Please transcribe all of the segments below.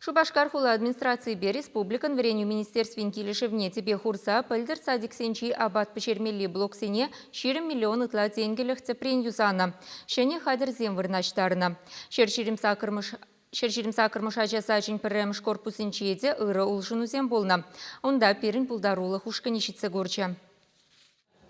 Шубашкар хула администрации бе республикан вреню министерствен килешевне тебе хурса пыльдыр садик сенчи абат печермелли блоксене 4 миллион ытла тенгелях цепрен юзана. Шене хадер земвырнаштарына. Шерширимса кырмыша жасачын пірремш корпусынчеде ыры улшынузем болна. Онда перін пулдарулы хушканешітсе горча.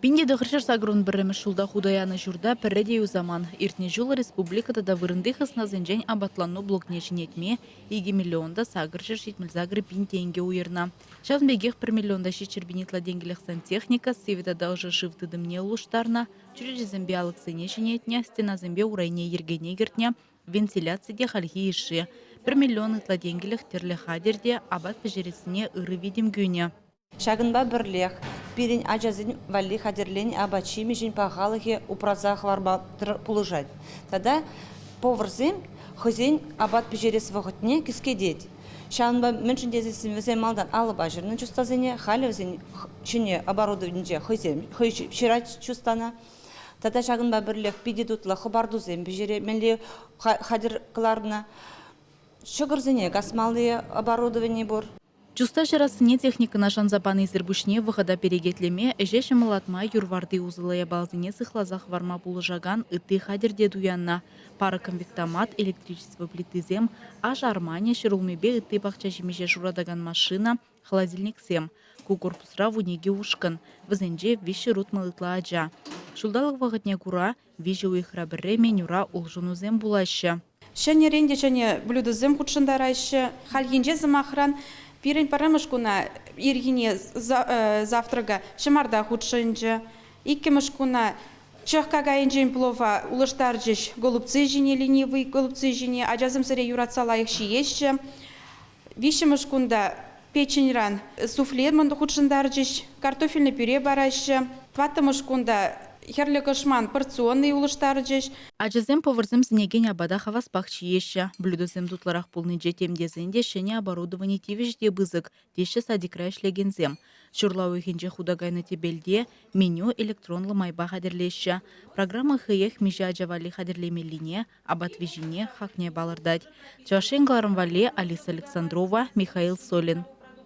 Пинде дохршар сагрун бірімі шулда худаяны журда пірреде заман. Иртне жулы республикада да вырындых сназынжен абатлану блокнешін етме 2 миллионда сагршар шетмілзагры пин тенге уйырна. Шазмбегех 1 миллионда шетчербинетла денгелях сантехника, севеда да уже живды дымне улуштарна, чурежі зімбе алықсынешін етне, стена зімбе урайне ергене гертне, вентиляцияде хальхи иши. 1 миллион ытла денгелях терлі хадерде абат пежересіне ыры видим гүне. Шагынба бірлех, пирин ажазин валли хадерлен абачи межин пахалыхе упразах варба пулыжать. Тогда поварзем хозяин абат пежерес воготне кискедеть. Шагынба меншин дезесин везем малдан алып ажырны чувствазене, халевзен чине оборудование хозяин вчерать чувствана. Тогда шагынба бірлех пидидутла хабардузем пежере менли хадеркларна. Шогырзене гасмалые оборудование бор. Чуста жарасыне техника нашан запаны изербушне выхода перегетлеме, эжеші мылатма юрварды узылая балзине сыхлазах варма булыжаган ыты хадерде дуянна. Пара конвектомат, электричество плитызем, аж армания шырулмебе ыты бақча жемеже журадаган машина, холодильник сем. Ку корпусра вунеге ушкан, візенже виші рут мылытла аджа. Шулдалық вағытне кура, вижі уйхра бірреме нюра улжунузем булашы. Шәне ренде шәне блюдозем худшындарайшы, хальгенже замахран, пирен парамышкуна иргине завтрага шамарда худшынжы, иккемышкуна чахкага инжен плова улыштаржыш голубцы жіне ленивый голубцы жіне, ажазым сыре юратсалайық шиешші, вишемышкунда печеньран суфле мынды худшындаржыш, картофельный пюре барайшы, тваттымышкунда херлі кышман порционный улыштаржыш. Ажазем поварзем снеген абада хавас пахчиеща. Блюдозем тутларах полный жетем дезенде шене оборудование тивежде бызык, деші садикрай шлегензем. Шурлау хенже худагайны тебелде меню электронлы майба хадерлеща. Программа хыех межа ажавали хадерлемелине, абат вежине хакне балырдать. Чашенгаларым вале Алиса Александрова, Михаил Солин.